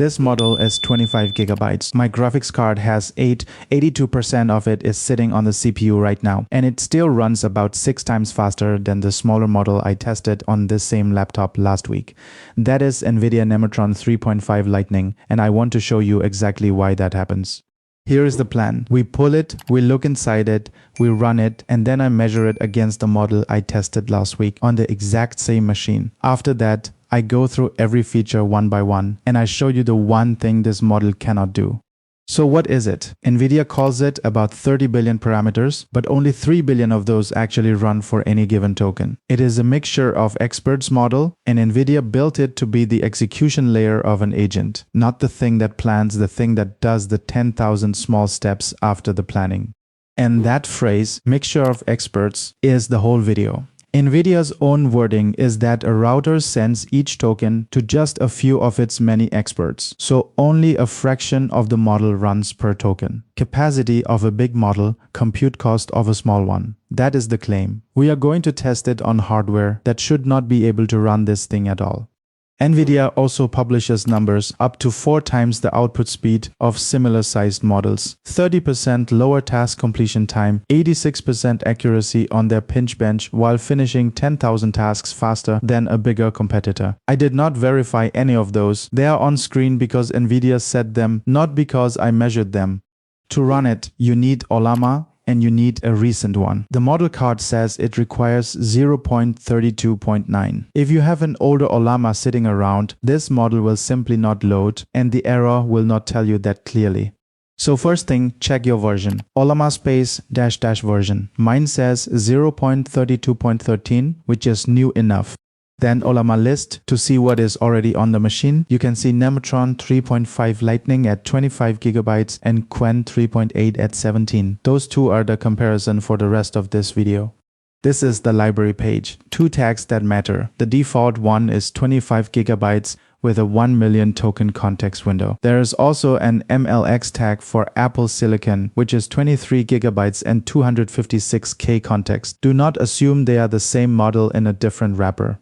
This model is 25 gigabytes. My graphics card has 82% of it is sitting on the CPU right now, and it still runs about 6 times faster than the smaller model I tested on this same laptop last week. That is NVIDIA Nemotron 3.5 Lightning, and I want to show you exactly why that happens. Here is the plan. We pull it, we look inside it, we run it, and then I measure it against the model I tested last week on the exact same machine. After that, I go through every feature one by one, and I show you the one thing this model cannot do. So what is it? NVIDIA calls it about 30 billion parameters, but only 3 billion of those actually run for any given token. It is a mixture of experts model, and NVIDIA built it to be the execution layer of an agent, not the thing that plans, the thing that does the 10,000 small steps after the planning. And that phrase, mixture of experts, is the whole video. NVIDIA's own wording is that a router sends each token to just a few of its many experts, so only a fraction of the model runs per token. Capacity of a big model, compute cost of a small one. That is the claim. We are going to test it on hardware that should not be able to run this thing at all. NVIDIA also publishes numbers up to 4 times the output speed of similar sized models, 30% lower task completion time, 86% accuracy on their pinch bench while finishing 10,000 tasks faster than a bigger competitor. I did not verify any of those. They are on screen because NVIDIA said them, not because I measured them. To run it, you need Ollama, and you need a recent one. The model card says it requires 0.32.9. If you have an older Ollama sitting around, this model will simply not load, and the error will not tell you that clearly. So first thing, check your version. Ollama space -- version. Mine says 0.32.13, which is new enough. Then Ollama list to see what is already on the machine. You can see Nemotron 3.5 Lightning at 25 gigabytes and Qwen 3.8 at 17. Those two are the comparison for the rest of this video. This is the library page. 2 tags that matter. The default one is 25 gigabytes with a 1 million token context window. There is also an MLX tag for Apple Silicon, which is 23 gigabytes and 256K context. Do not assume they are the same model in a different wrapper.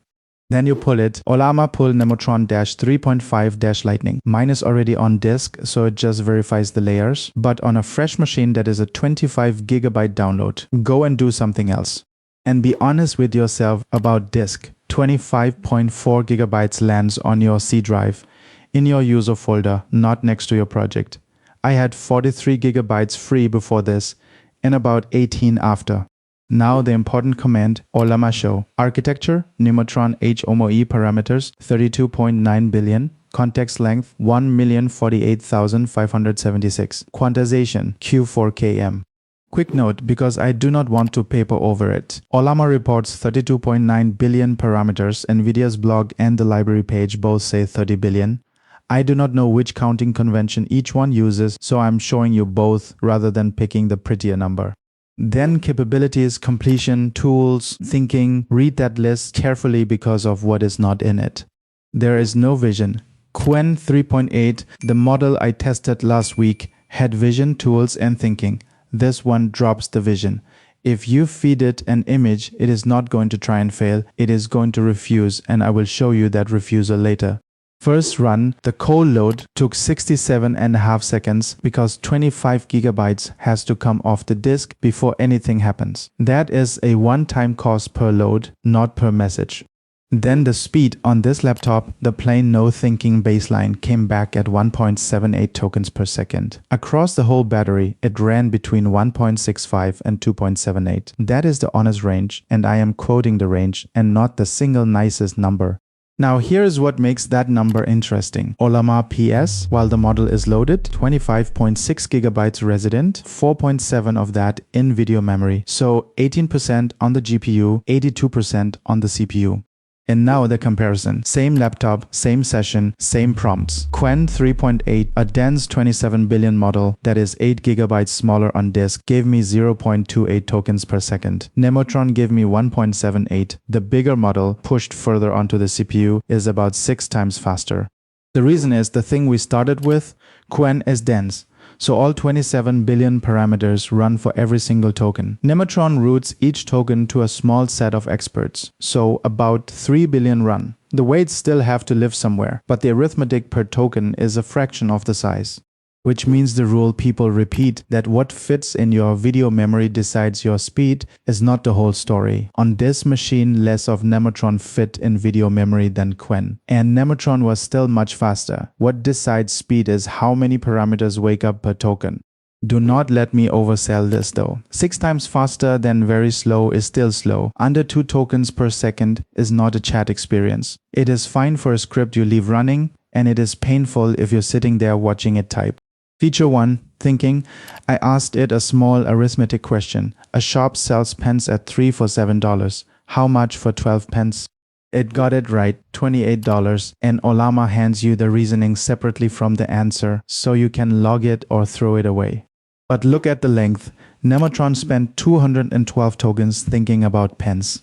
Then you pull it, Ollama pull Nemotron -3.5 Lightning. Mine is already on disk, so it just verifies the layers, but on a fresh machine that is a 25 gigabyte download. Go and do something else. And be honest with yourself about disk. 25.4 gigabytes lands on your C drive, in your user folder, not next to your project. I had 43 gigabytes free before this, and about 18 after. Now the important command, Ollama show. Architecture, Nemotron HOMOE parameters, 32.9 billion. Context length, 1,048,576. Quantization, Q4KM. Quick note, because I do not want to paper over it. Ollama reports 32.9 billion parameters. NVIDIA's blog and the library page both say 30 billion. I do not know which counting convention each one uses, so I'm showing you both rather than picking the prettier number. Then capabilities, completion, tools, thinking, read that list carefully because of what is not in it. There is no vision. Qwen 3.8, the model I tested last week, had vision, tools, and thinking. This one drops the vision. If you feed it an image, it is not going to try and fail. It is going to refuse, and I will show you that refusal later. First run, the cold load took 67.5 seconds because 25 gigabytes has to come off the disk before anything happens. That is a one-time cost per load, not per message. Then the speed on this laptop, the plain no thinking baseline, came back at 1.78 tokens per second. Across the whole battery, it ran between 1.65 and 2.78. That is the honest range, and I am quoting the range and not the single nicest number. Now here is what makes that number interesting. Ollama PS, while the model is loaded, 25.6 gigabytes resident, 4.7 of that in video memory. So 18% on the GPU, 82% on the CPU. And now the comparison. Same laptop, same session, same prompts. Qwen 3.8, a dense 27 billion model that is 8 gigabytes smaller on disk, gave me 0.28 tokens per second. Nemotron gave me 1.78. The bigger model, pushed further onto the CPU, is about 6 times faster. The reason is the thing we started with, Qwen is dense. So all 27 billion parameters run for every single token. Nemotron routes each token to a small set of experts, so about 3 billion run. The weights still have to live somewhere, but the arithmetic per token is a fraction of the size. Which means the rule people repeat that what fits in your video memory decides your speed is not the whole story. On this machine, less of Nemotron fit in video memory than Qwen. And Nemotron was still much faster. What decides speed is how many parameters wake up per token. Do not let me oversell this though. 6 times faster than very slow is still slow. Under 2 tokens per second is not a chat experience. It is fine for a script you leave running, and it is painful if you're sitting there watching it type. Feature 1. Thinking. I asked it a small arithmetic question. A shop sells pens at 3 for $7. How much for 12 pens? It got it right, $28, and Ollama hands you the reasoning separately from the answer, so you can log it or throw it away. But look at the length. Nemotron spent 212 tokens thinking about pens.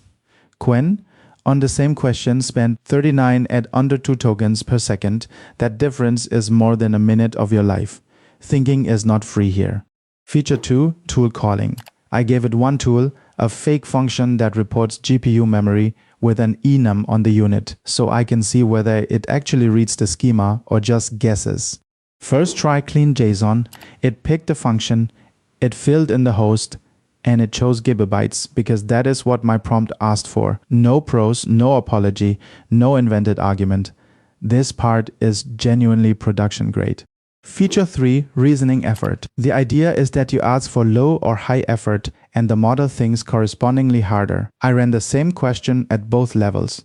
Qwen, on the same question, spent 39 at under 2 tokens per second. That difference is more than a minute of your life. Thinking is not free here. Feature 2. Tool calling. I gave it one tool, a fake function that reports GPU memory with an enum on the unit, so I can see whether it actually reads the schema or just guesses. First try clean JSON, it picked the function, it filled in the host, and it chose gigabytes because that is what my prompt asked for. No prose, no apology, no invented argument. This part is genuinely production grade. Feature 3. Reasoning effort. The idea is that you ask for low or high effort and the model thinks correspondingly harder. I ran the same question at both levels.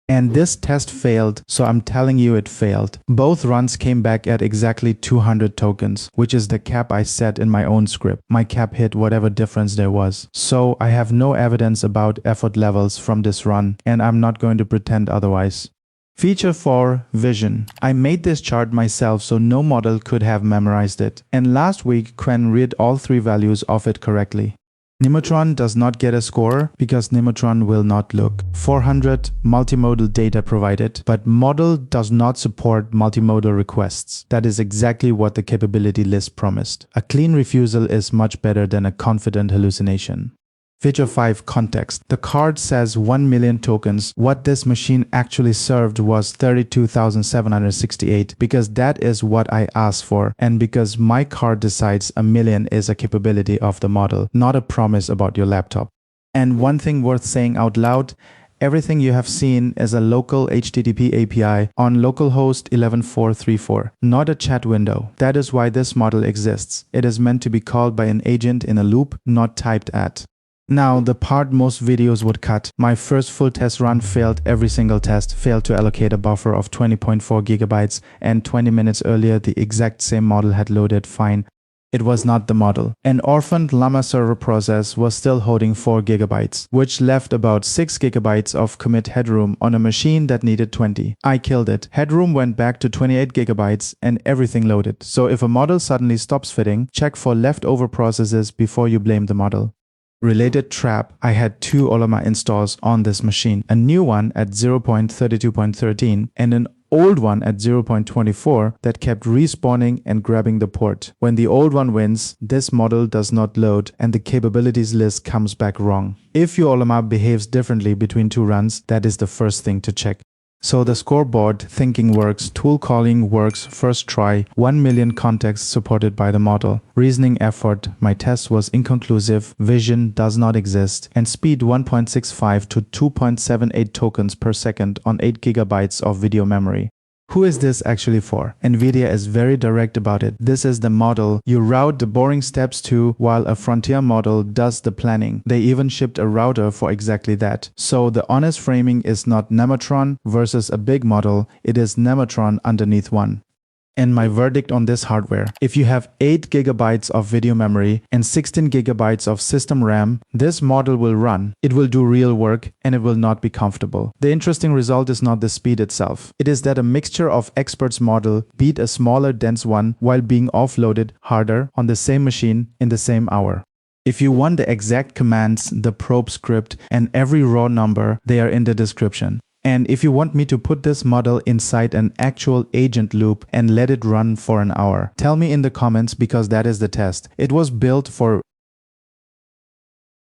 And this test failed, so I'm telling you it failed. Both runs came back at exactly 200 tokens, which is the cap I set in my own script. My cap hit whatever difference there was. So I have no evidence about effort levels from this run, and I'm not going to pretend otherwise. Feature 4. Vision. I made this chart myself so no model could have memorized it. And last week, Qwen read all 3 values of it correctly. Nemotron does not get a score because Nemotron will not look. 400 multimodal data provided, but model does not support multimodal requests. That is exactly what the capability list promised. A clean refusal is much better than a confident hallucination. Feature 5. Context. The card says 1 million tokens. What this machine actually served was 32,768 because that is what I asked for, and because my card decides a million is a capability of the model, not a promise about your laptop. And one thing worth saying out loud, everything you have seen is a local HTTP API on localhost 11.434, not a chat window. That is why this model exists. It is meant to be called by an agent in a loop, not typed at. Now, the part most videos would cut. My first full test run failed every single test, failed to allocate a buffer of 20.4 gigabytes, and 20 minutes earlier the exact same model had loaded fine. It was not the model. An orphaned Llama server process was still holding 4 gigabytes, which left about 6 gigabytes of commit headroom on a machine that needed 20. I killed it. Headroom went back to 28 gigabytes and everything loaded. So if a model suddenly stops fitting, check for leftover processes before you blame the model. Related trap, I had 2 Ollama installs on this machine, a new one at 0.32.13 and an old one at 0.24 that kept respawning and grabbing the port. When the old one wins, this model does not load and the capabilities list comes back wrong. If your Ollama behaves differently between 2 runs, that is the first thing to check. So the scoreboard thinking works, tool calling works first try, 1 million contexts supported by the model. Reasoning effort, my test was inconclusive, vision does not exist, and speed 1.65 to 2.78 tokens per second on 8 gigabytes of video memory. Who is this actually for? NVIDIA is very direct about it. This is the model you route the boring steps to, while a frontier model does the planning. They even shipped a router for exactly that. So the honest framing is not Nemotron versus a big model, it is Nemotron underneath one. And my verdict on this hardware, if you have 8 gigabytes of video memory and 16 gigabytes of system RAM, this model will run. It will do real work and it will not be comfortable. The interesting result is not the speed itself. It is that a mixture of experts model beat a smaller dense one while being offloaded harder on the same machine in the same hour. If you want the exact commands, the probe script, and every raw number, they are in the description. And if you want me to put this model inside an actual agent loop and let it run for an hour, tell me in the comments because that is the test. It was built for